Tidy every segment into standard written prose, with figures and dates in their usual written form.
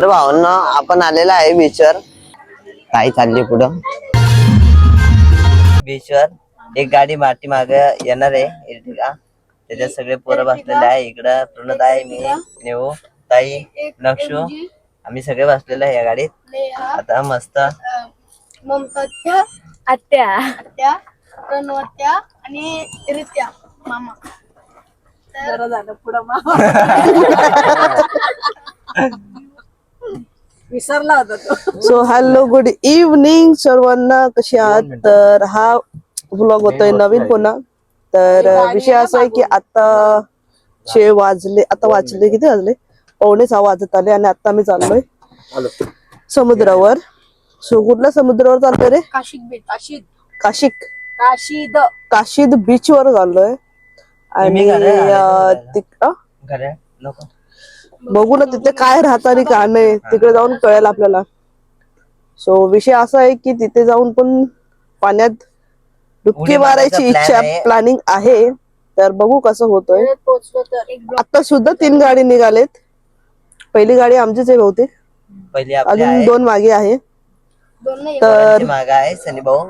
तर भावना आपण आलेला आहे बीचवर. ताई चालली पुढं बीचवर. एक गाडी माटी माग येणार आहे एर्टिगा. त्याच्यात सगळे पोरं बसलेले आहे. इकडं प्रणत आहे, मी, नेऊ, ताई, नक्षू, आम्ही सगळे बसलेलो आहे या गाडीत. आता मस्त ममताच्या आत्या प्रणवत्या आणि रित्या मामा. जरा झालं पुढं मामा विसरला होता तो. सो हॅलो गुड इव्हनिंग सर्वांना, कसे आहात? तर हा व्लॉग होतोय नवीन पुन्हा. तर विषय असा आहे की आता वाजले किती वाजले? 5:45 वाजत आले आणि आता मी चाललोय समुद्रावर. सो कुठल्या समुद्रावर चालतोय रे? काशीद बीच वर चाललोय. आणि बघू ना तिथे काय राहत आणि काय नाही, तिकडे जाऊन कळेल आपल्याला. सो विषय असा आहे की तिथे जाऊन पण पाण्यात डुबकी मारायची इच्छा, प्लॅनिंग आहे. तर बघू कसं होतोय. आता सुद्धा 3 गाडी निघालेत. पहिली गाडी आमचीच आहे बहुतेक, अजून 2 मागे आहे. तर सनी भाऊ.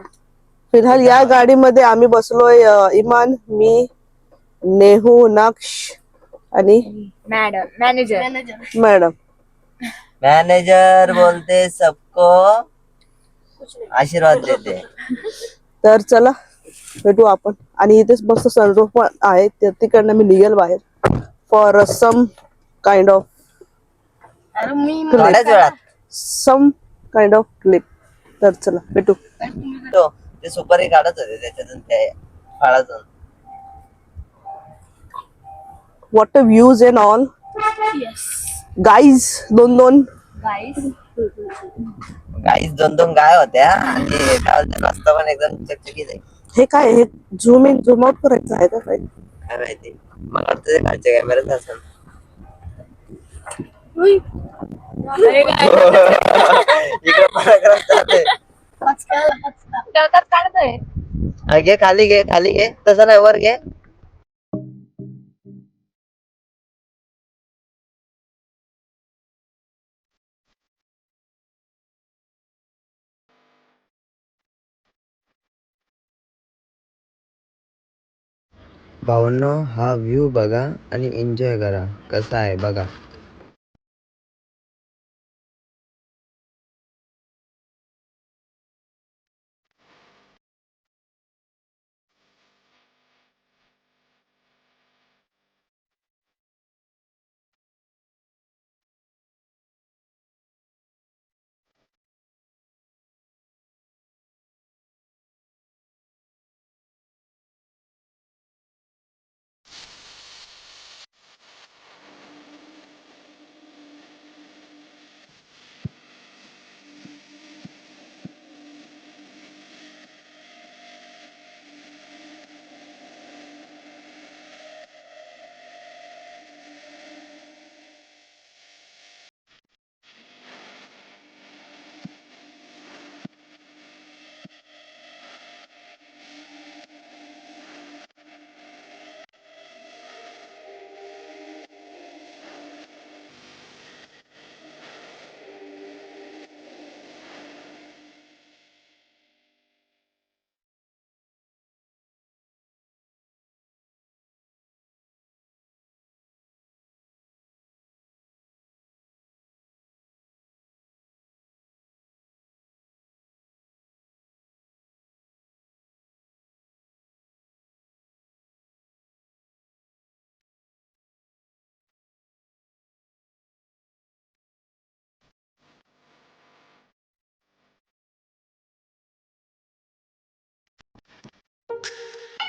फिलहाल या गाडीमध्ये आम्ही बसलोय, इमान, मी, नेहू, नक्ष आणि मॅडम. मॅनेजर बोलते सबको आशीर्वाद देते. तर चला भेटू आपण. आणि इथेच मस्त सनरूफ पण आहे, तिकडनं मी निघेल बाहेर for some kind of clip. तर चला भेटू. ते सुपारी काढत होते त्याच्यातून, ते फाळातून. What a views and all guys. दोन गाय होत्या आणि रस्ता पण एकदम चकचकीत आहे. हे काय, हे झूम इन झूम आउट करायचं आहे का काय? काय माहिती, मला वाटतं ते खालच्या कॅमेऱ्यात असेल. इकडे पराक्रम चालू आहे. घे खाली घे तसं नाही, वर घे. भावांनो, हा व्ह्यू बघा आणि एन्जॉय करा. कसा आहे बघा.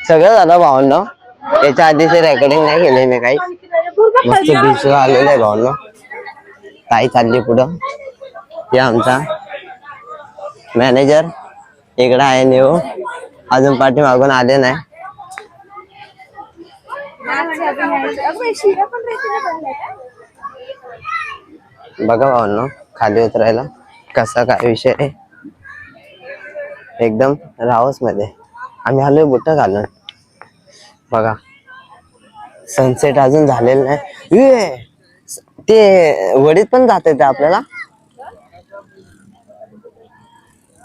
सगळं झालं भावांनो. त्याच्या आधीचे रेकॉर्डिंग नाही केले मी काही. मस्त बीचला आलेलं आहे भावांनो. ताई चालली पुढं. या आमचा मॅनेजर इकडं आहे, नेऊ अजून पाठीमागून आले नाही. बघा भावांनो खाली उतरायला कसा काय विषय आहे. एकदम रावस मध्ये आम्ही आलोय बुट घालून. बघा सनसेट अजून झालेलं नाही. ते वडीत पण जात येते आपल्याला.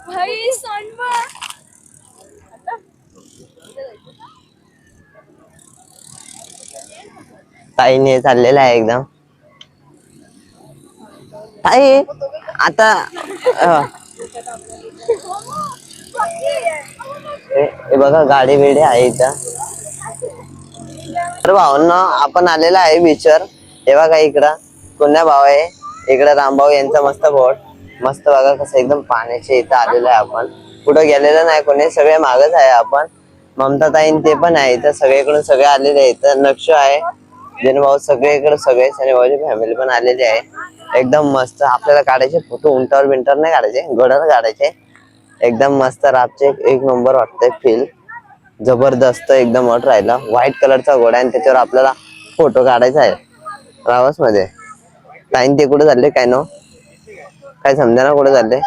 भाई सांडवा. ताईने चाललेला आहे एकदम. ताई आता हे बघा गाडी बिडी आहे इथं. तर भावांना आपण आलेला आहे बीचवर. हे बघा इकडं पुण्या भाव आहे, इकडं रामभाऊ यांचा मस्त बोट. मस्त बघा कसं एकदम पाण्याच्या इथं आलेलं आहे आपण. कुठं गेलेलं नाही कोणी, सगळे मागच आहे आपण. ममता ताईन ते पण आहे इथं, सगळीकडून सगळे आलेले आहे इथं. नक्षू आहे, जन भाऊ सगळीकडे सगळे सनी भाऊची फॅमिली पण आलेली आहे. एकदम मस्त आपल्याला काढायचे फोटो, उंटावर बिंटावर नाही काढायचे, घोड्यावर काढायचे. एकदम मस्त रातचे एक नंबर वाटतंय फील. जबरदस्त एकदम वाट राहिला. व्हाईट कलरचा घोडा आणि त्याच्यावर आपल्याला फोटो काढायचा आहे रावस मध्ये. टाईम ते कुठे चालले काय नो, काय समजा ना कुठे चालले.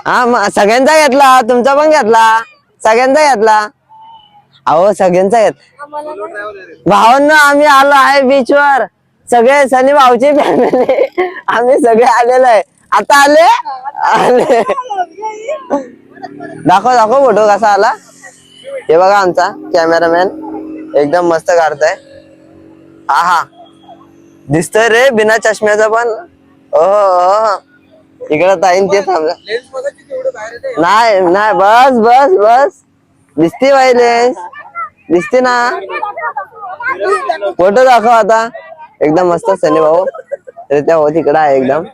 हा मग सगळ्यांचा घेतला, तुमचा पण घेतला, सगळ्यांचा घेतला. अहो सगळ्यांचा घेत. भावांना आम्ही आलो आहे बीचवर, सगळे सनी भाऊची फॅमिली आम्ही सगळे आलेलो आहे. आता आले आले. दाखव दाखव फोटो कसा आला. हे बघा आमचा कॅमेरामॅन एकदम मस्त काढतोय. हा हा दिसतोय रे बिना चष्म्याचा पण. ओहो इकडे ताईन ते थांबला. नाही नाही बस बस बस दिसते बाई लेन्स, दिसते ना. फोटो दाखव आता. एकदम मस्त सनी भाऊ त्या हो तिकडं आहे एकदम.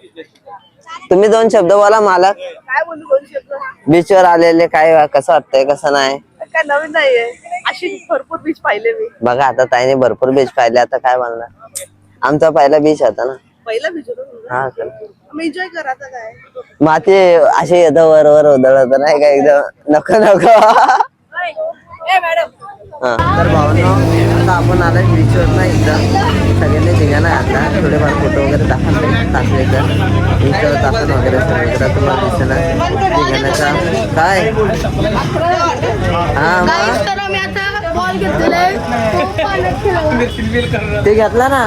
तुम्ही दोन शब्द बोला मालक. काय बोलू दोन शब्द. बीचवर आलेले काय कसं वाटतंय कसं नाही. काय नवीन नाहीये, अशी भरपूर बीच पाहिले मी. बघा आता ताईने भरपूर बीच पाहिले, आता काय म्हणणार. आमचा पहिला बीच होता ना. पहिला बीच होता. हा एन्जॉय करायचं काय. माती असे येतं वर वर उधळत नाही का एकदम. नको नको. तर भावनो आता आपण आलोय बीचवर ना इथं. सगळ्यांनी धिंगाणा घातला, थोडेफार फोटो वगैरे टाकले तर बीचवर टाकून वगैरे सगळीकडे तुम्हाला दिसणार धिंगाण्याचा काय. हा मग ते घेतला ना,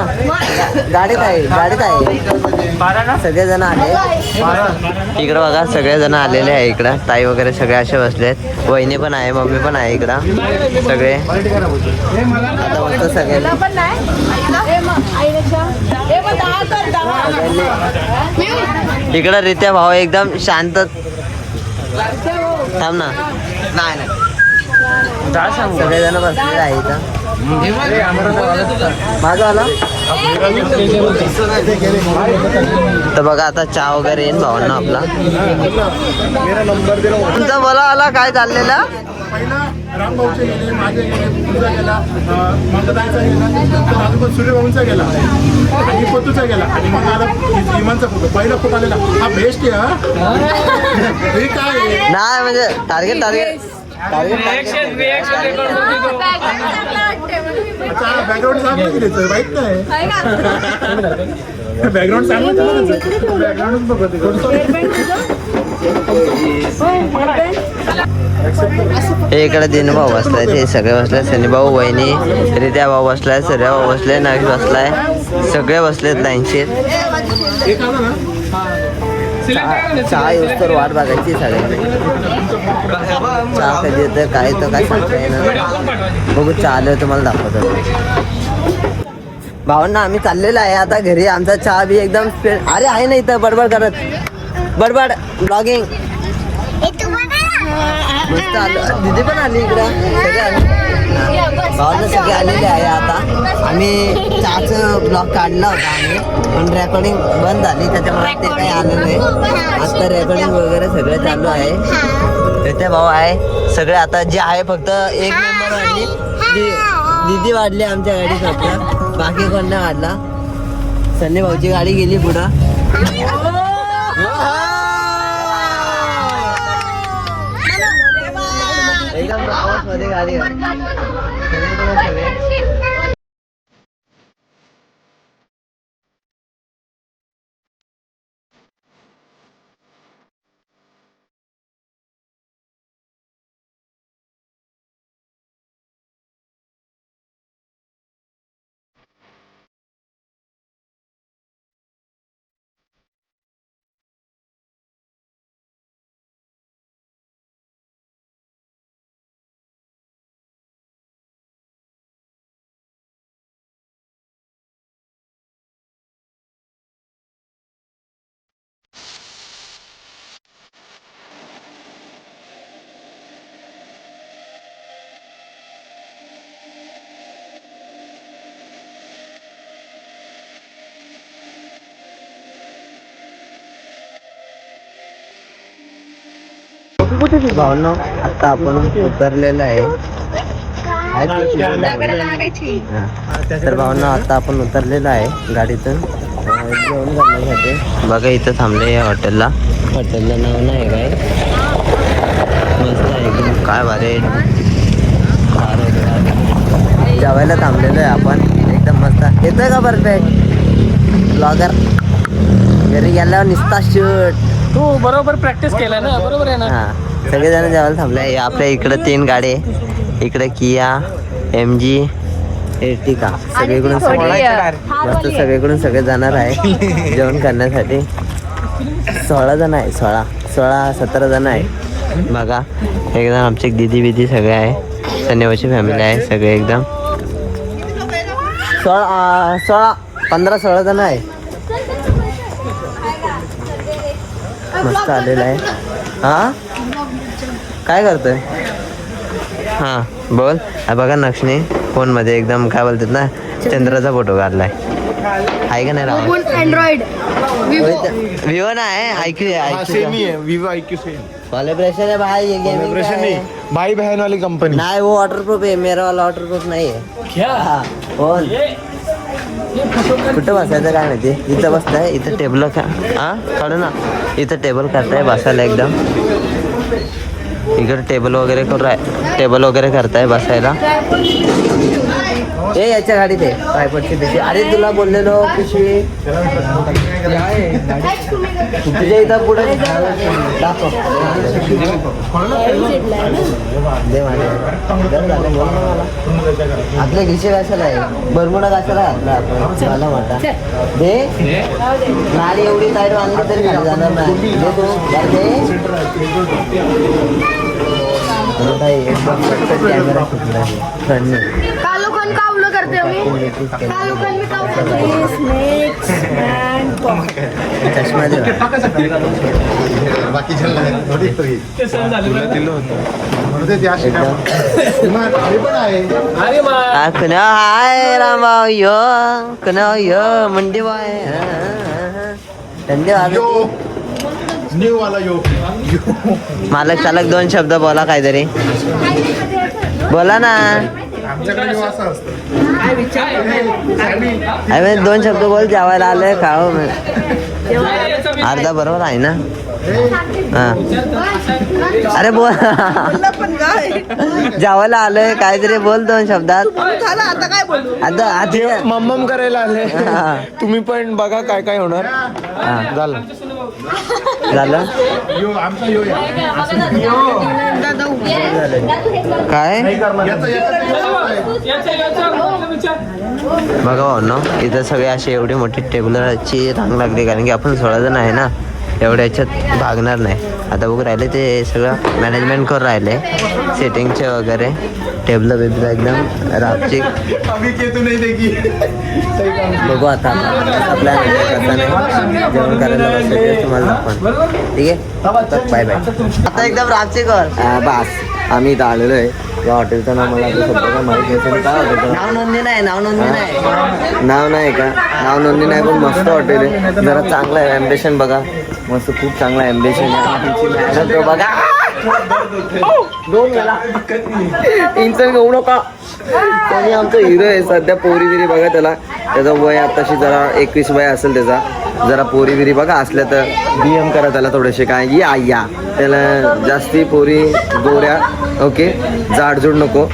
गाडीत आहे गाडीत आहे. सगळेजण आले इकडं बघा, सगळेजण आलेले आहे इकडं. ताई वगैरे सगळे असे बसलेत, वहिनी पण आहे, मम्मी पण आहे इकडं. सगळे आता मस्त सगळे इकडं रित्या भाऊ एकदम शांत. थांब ना. नाही नाही सगळेजण बसलेले आहे इथं. माझं आला तर बघा आता चहा वगैरे येईन भावांना आपला. तुमचा बोला आला काय चाललेला. पहिला रामभाऊचे गेले, माझे गेले, तुझा गेला, मंगताईचा गेला, नंतर अजून सूर्यभाऊंचा गेला आणि पतूचा गेला आणि मग आला विमानचा फोटो. पहिला फोटो आलेला हा बेस्ट आहे. हा हे काय आहे? नाही म्हणजे टार्गेट टार्गेट अच्छा बॅकग्राऊंड सांग ना, माहित नाही बॅकग्राऊंड सांग ना, बॅकग्राऊंडच बघत. हे इकडे दिनू भाऊ बसलाय, ते सगळे बसले. सनी भाऊ, वहिनी, रित्या भाऊ बसलाय, सर्या भाऊ बसले, नवीन बसलाय, सगळे बसलेत लाईनशीर. चहा येऊस तर वाट बघायची सगळ्यांनी. चहा कधी येतं काय तर काय सांगता येणार. बघू चहा आल्यावर तुम्हाला दाखवतो. भावांना आम्ही चाललेलो आहे आता घरी. आमचा चहा बी एकदम अरे आहे ना इथं बडबड करत बडबड ब्लॉगिंग. मस्त आलं, दिदी पण आली इकडं, सगळे आले. भावांना सगळे आलेले आहे आता. आम्ही चहाचं ब्लॉग काढला होता आम्ही, पण रेकॉर्डिंग बंद झाली त्याच्यामुळे ते काही आलं नाही. आता रेकॉर्डिंग वगैरे सगळं चालू आहे. ते भाऊ आहे सगळे आता जे आहे, फक्त एक मेंबर वाढली, दिदी वाढली आमच्या गाडीत फक्त, बाकी कोण नाही वाढला. सनी भाऊची गाडी गेली पुढं. एकदम आवाज मध्ये गाडी भावनो आता आपण उतरलेलं आहे. तर भावनो आता आपण उतरलेलं आहे गाडीतून जेवण करण्यासाठी. बघा इथं थांबले या हॉटेलला. हॉटेलचं नाव नाही काय, मस्त आहे एकदम. काय भारी जेवायला थांबलेलो आहे आपण एकदम मस्त. येतोय का परफेक्ट ब्लॉगर? घरी गेल्यावर निस्ता शूट. तू बरोबर प्रॅक्टिस केलाय ना, बरोबर आहे ना. हा सगळेजण जेवायला थांबले. आपल्या इकडे 3 गाडी, इकडे किया, MG, एर्टिगा. सगळीकडून मस्त सगळीकडून सगळे जाणार आहे जेवण करण्यासाठी. 16 जण आहे, 16-17 जण आहे. बघा एकदम आमचे दीदी बिदी सगळे आहे. सनेवाची फॅमिली आहे सगळे एकदम. 15-16 जण आहे. मस्त आलेलं आहे. हा काय करतोय? हा बोल. बघा नक्षने फोन मध्ये एकदम काय बोलतात ना, चंद्राचा फोटो काढलाय. आहे का नाही राव? अँड्रॉइड विवो ना है, IQ है. सेम ही है, Vivo IQ सेम. कोलैबोरेशन है भाई, ये गेमिंग कोलैबोरेशन नहीं, भाई बहन वाली कंपनी. नहीं वो वाटरप्रूफ है, मेरा वाला वाटरप्रूफ नहीं है. क्या हा बोल. कुठं बसायचं काय माहिती. इथं बसताय, इथं टेबल का हा काढू ना. इथं टेबल करताय बसायला एकदम. इकडे टेबल वगैरे करताय बसायला. ए याच्या गाडीत आहे ट्रायपॉडची पिशवी. अरे तुला बोललेलो पिशवी तुझ्या इथं पुढे दाखव. दे माझ्या बोल ना मला. आपल्या घिशे कशाला आहे, बरमुडा कशाला घातला आपण मला मोठा. दे गाडी एवढी टाईट बांधली तरी खाली जाणार नाही. दे तू कॅमेरा सुटला फ्रंटने. कालोखन कावलं करते मी. कालोखन मी चष्मा दे. बाकी तुला दिलं होतं त्या पण आहे. अरे मा कुणा हाय रामभाऊ यो, कुणा यो मंडी बाय धंदे न्यू वाला यो. मालक चालक 2 शब्द बोला काहीतरी बोला ना. आमच्याकडे यो असं असतं. अरे 2 शब्द बोल. जेवायला आलोय खाओ. अर्धा बरोबर आहे ना. हा अरे बोल. जेवायला आलोय काहीतरी बोल 2 शब्दात. झालं आता काय बोलू. आता मम्मम करायला आले. हा. तुम्ही पण बघा काय काय होणार. झालं झालं यो आमचा यो काय बघा भावनो इथं सगळे असे एवढी मोठी टेबलची रांग लागली कारण की आपण 16 जण आहे ना, एवढ्या याच्यात भागणार नाही. आता बघू राहिले ते सगळं मॅनेजमेंट करून राहिले सेटिंगचे वगैरे. टेबल बिबल एकदम रापची. बघू आता आपल्या कसं नाही जेवण करायला बसायचं तुम्हाला दाखवून. ठीक आहे बाय बाय. आता एकदम रापची कर. बस आम्ही इथं आलेलो आहे. या हॉटेलचं नाव मला आता सध्या काय माहिती नाही. काय हॉटेलचं नाव नोंदणी नाही. नाव नाही का? नाव नोंदणी नाही पण मस्त हॉटेल आहे. जरा चांगलं आहे. ॲम्बिशन बघा मस्त खूप चांगला ॲम्बिशन आहे. बघा 2 वेळा टेन्शन घेऊ नका. आणि आमचा हिरो आहे सध्या. पोरी बिरी बघा त्याला. त्याचं वय आताशी जरा 21 वय असेल त्याचा. जरा पोरी बिरी बघा असल्या तर DM करा त्याला थोडेसे. काय या त्याला जास्ती पोरी गोऱ्या ओके, जाडजूड नको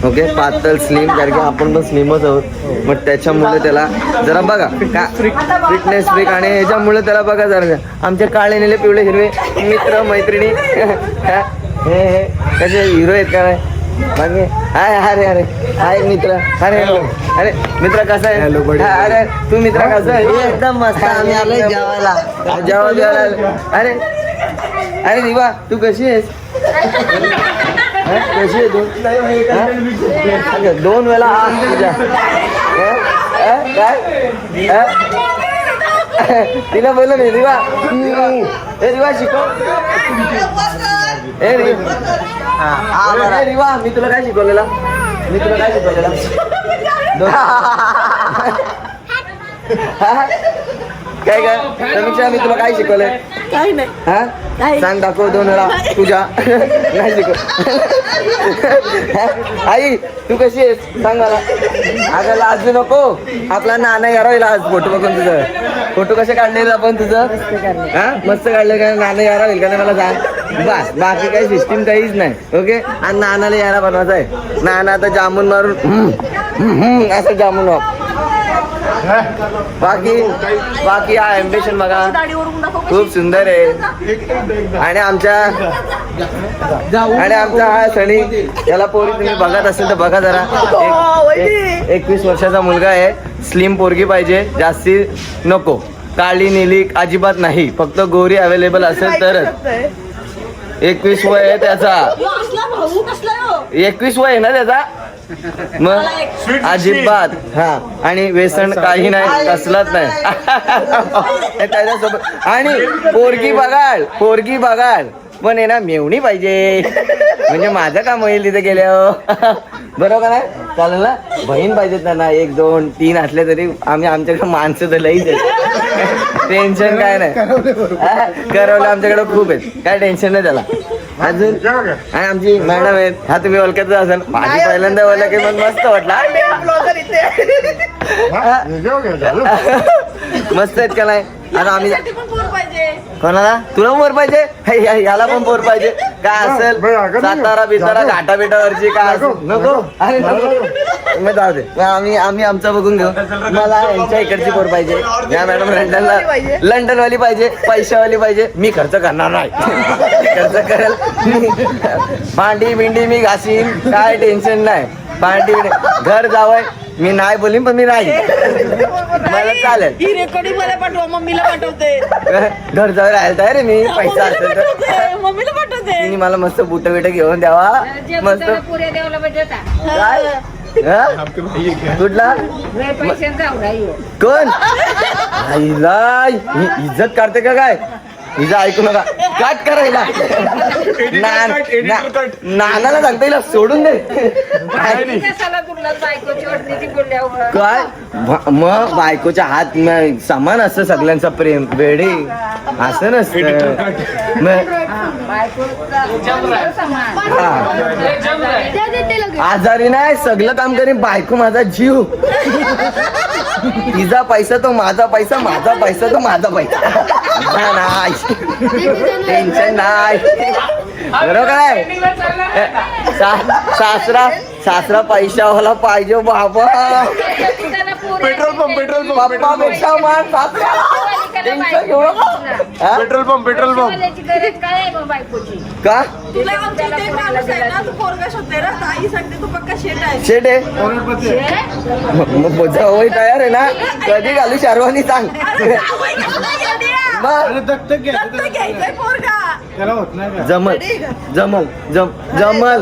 ओके, पातळ स्लिम. कारण की आपण पण स्लिमच आहोत. मग त्याच्यामुळे त्याला जरा बघा का फिटनेस फ्रीक. आणि ह्याच्यामुळे त्याला बघा जरा आमचे काळे निळे पिवळे हिरवे मित्र मैत्रिणी हे कसे हिरो आहेत का नाही. बाकी हाय अरे हाय मित्र. अरे मित्र कसा आहे. अरे तू मित्र कसा आहे. एकदम मस्त. आम्ही आलोय जेवायला. जेवायला अरे दिवा तू कशी आहेस. कशी आहे तू. 2 वेळा तुझ्या काय तिला बोललो नाही दिवा. दिवा शिकव. रिवा मी तुला काय शिकवलेला. काय समीक्षा मी तुला काय शिकवलंय. काही नाही हा सांग दाखव 2 वेळा तुझ्या नाही शिकव. आई तू कशी आहेस सांग मला. अगं लाजू नको. आपला नाना यारा आज फोटो बघून तुझं फोटो कसे काढले आपण तुझं हा मस्त काढले का नाना यारा होईल का नाही मला सांग. बस बाकी काही सिस्टीम काहीच नाही. ओके आणि नानाला यारा बनवायचा आहे. नाना आता जामून मारून असं जामून बाकी हा एम्बिशन बघा खूप सुंदर आहे. आणि आमचा हा सणी याला पोरी तुम्ही बघत असेल तर बघा जरा. 21 वर्षाचा मुलगा आहे. स्लिम पोरगी पाहिजे जास्ती नको. काळी निली अजिबात नाही. फक्त गोरी अवेलेबल असेल तरच. 21 वय आहे त्याचा. 21 वय आहे ना त्याचा मग अजिबात हा. आणि व्यसन काही नाही कसलाच नाही त्याच्यासोबत. आणि पोरगी बघाल पण आहे ना मेवणी पाहिजे म्हणजे माझं काम होईल तिथे गेल्यावर. बरोबर आहे चालेल ना. बहीण पाहिजेत त्यांना 1 2 3 असले तरी आम्ही आमच्याकडे माणसं तर लईच आहेत. टेन्शन काय नाही. करवलं आमच्याकडे खूप आहेत काय टेन्शन नाही त्याला. अजून आणि आमची मॅडम आहेत. हा तुम्ही ओळखतच असाल. माझी पहिल्यांदा ओळख की मग मस्त वाटला. मस्त आहेत का नाही. आता आम्ही कोणाला तुला पोर पाहिजे याला पण पोर पाहिजे काय असेल सातारा बितारा घाटा बिटावरची काय असेल नको. अरे नको मग जाऊ दे. आम्ही आमचं बघून घेऊ. मला यांच्या इकडची पोर पाहिजे. या मॅडम लंडनवाली पाहिजे पैशावाली पाहिजे. मी खर्च करणार नाही. खर्च करेल भांडी बिंडी मी घासीन काय टेन्शन नाही. भांडी घर जावय मी नाही बोलीन पण मी नाही मला चालेल. मला पाठवा मम्मीला पाठवते. घर जावं राहायला तयार आहे मी. पैसा असेल तर मम्मीला पाठवते. तिने मला मस्त बुट बिट घेऊन द्यावा मस्त. काय हा? कुठला कोण आईला इज्जत काढते का काय. हिचं ऐकू नका काट करायला. नानाला सांगता येईल सोडून दे काय. मग बायकोच्या हात समान असतं सगळ्यांचा प्रेम वेडे असं नसतं. आजारी नाही सगळं काम करीन बायको माझा जीव. तिचा पैसा तो माझा पैसा माझा पैसा तो माझा पैसा. नाही टेन्शन नाही. बरोबर काय. सासरा पैशावाला पाहिजे बाबा. पेट्रोल पंप पप्पापेक्षा मान सासरा. टेन्शन घेऊ नका. पेट्रोल पंप का शेट आहे मग होय तयार आहे ना. कधी घालू शारवानी सांग. जमल जमल जमल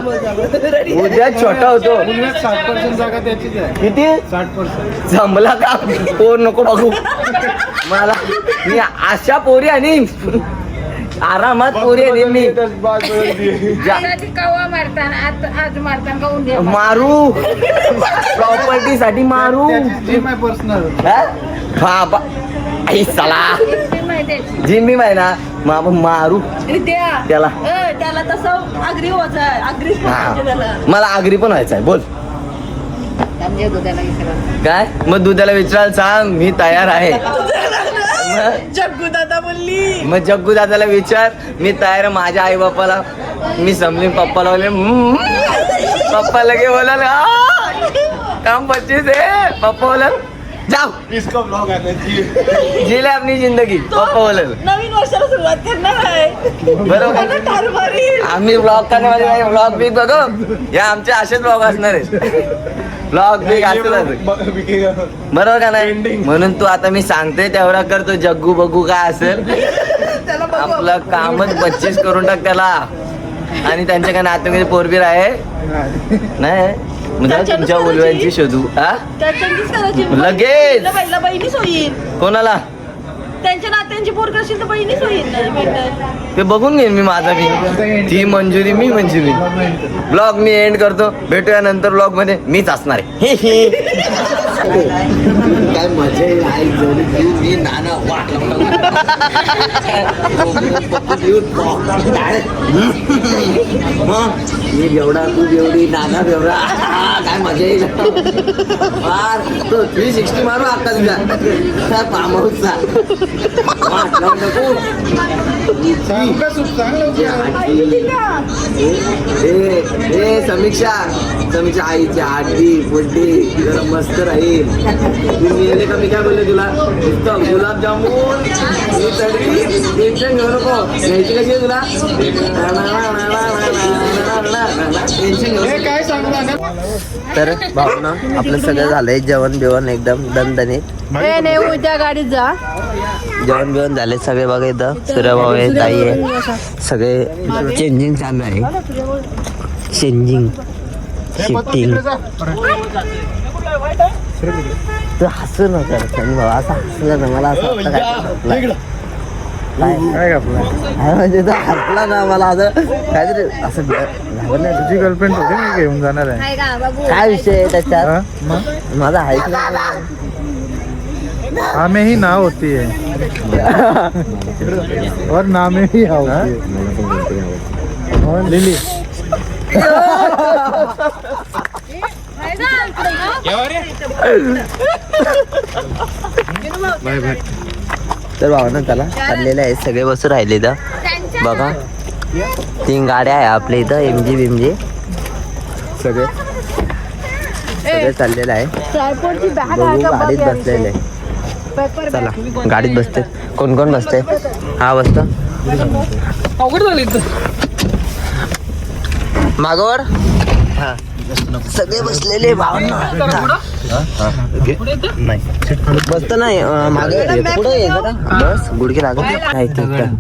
उद्या छोटा होतो. 60% जागा त्याचीच आहे. किती 60%. जमला का पोर नको बघू मला. मी अशा पोरी आणि आरामात पोरी आणि मी मारू प्रॉपर्टी साठी मारू. पर्सनल बाबा आई चला जिम्मी माय ना मग मारू त्याला. त्याला तसं आगरी व्हायचं. हा मला आगरी पण व्हायचं आहे. बोल काय मग दुधाला विचारायला सांग मी तयार आहे. जग्गू दादा बोलली. मग जग्गू दादाला विचार मी तयार आहे. माझ्या आई बापाला मी समजून पप्पाला बोलले पप्पा लगे बोलाल काम 25 आहे. पप्पा बोलाल जाओ इसका ब्लॉग आता जिले अपनी जिंदगी. पप्पा बोलाल नवीन वर्षाला सुरुवात करणार आहे. बरोबर. आम्ही ब्लॉग करण्यामध्ये ब्लॉग बिग बघू या आमचे असेच ब्लॉग असणार आहेत. ब्लॉग बिग असतात बरोबर का नाही. म्हणून तू आता मी सांगते तेवढा करतो. जग्गू बघू काय असेल आपलं कामच 25 करून टाक त्याला. आणि त्यांच्या काय नात्यामध्ये पोरबीर आहे नाही म्हणजे तुमच्या मुलव्यांची शोधू हा लगेच. बहिणीच होईल. कोणाला त्यांच्या नात्यांची पोर करशील तर बहिणीच होईल. ते बघून घेईन मी माझा मी. ती मंजुरी मी मंजुरी. ब्लॉग मी एंड करतो. भेटूया नंतर ब्लॉग मध्ये मीच असणार आहे. काय मजा आहे. नाना वाट मी जेवढा तू जेवढी नाना जेवढा काय मजा येईल फार तो 360 मारू आता तुझ्या फार्म हाऊसचा समीक्षा समीक्षा आईची आठी पुड्डी जरा मस्त राहील तुम्ही येले का मी काय बोलले तुला नुसतं गुलाबजामुन ही चढली टेन्शन घेऊ नको घ्यायची कशी आहे तुला टेन्शन घेऊ हे काय सांगता ना तर भावना आपलं सगळं झालंय जेवण बिवण एकदम दणदणीत हे नाही उद्या गाडीत जा. जेवण बिवण झाले सगळे बघा इथं सूर्यभाऊ आहे ताई आहे सगळे चेंजिंग चालू आहे चेंजिंग शिफ्टिंग तू हसू नका भाऊ असं हसलं ना मला असं वाटतं काय आपलं काय म्हणजे तो हसला ना मला असं काहीतरी असं झालं नाही तुझी गर्लफ्रेंड होती मी घेऊन जाणार आहे काय का बघू. काय विषय आहे त्याच्यात हा? मग? माझा ऐकलं हाँ में ही ना होती है और ना में ही हाँ होती है और लिली बाय बाय तर भावना त्याला चाललेलं आहे सगळे बसून राहिले तर बघा 3 गाड्या आहे आपल्या इथं एमजी बिमजी सगळे चाललेलं आहे ट्रायपॉडची बॅग आहे बघू का बघ गाडीत यार. बसलेले आहे. पेपर चला गाडीत बसते कोण कोण बसते हा बसतो अवघड झाली इथं. मागवर हा सगळे बसलेले भावना नाही बसत नाही मागे पुढे ये जरा बस गुडघे लागत नाही तिथं.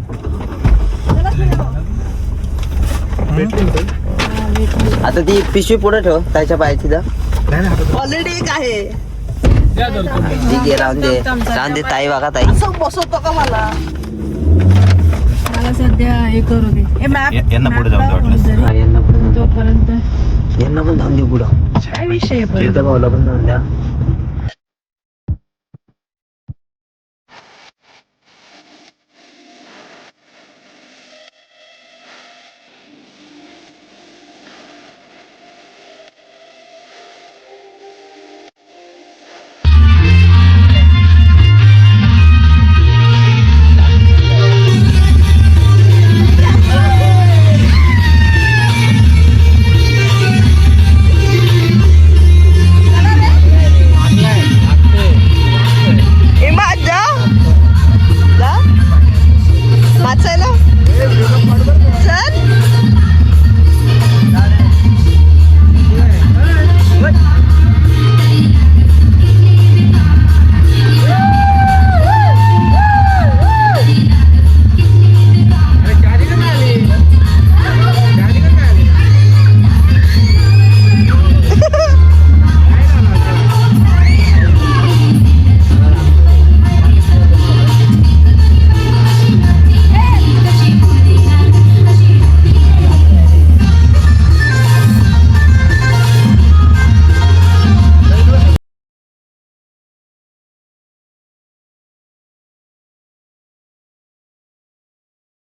आता ती पिशवी पुढे ठेव त्याच्या पायाची ऑलरेडी एक आहे द्या धरतो. ठीक आहे राहून दे ताई बघा ताई असं बसवतो का मला मला सध्या हे करू दे हे मॅप यांना पुढे जाऊन वाटलं हा, यांना पण तोपर्यंत जाऊन दे पुढं काय विषय आहे पण? भाऊला पण जाऊन द्या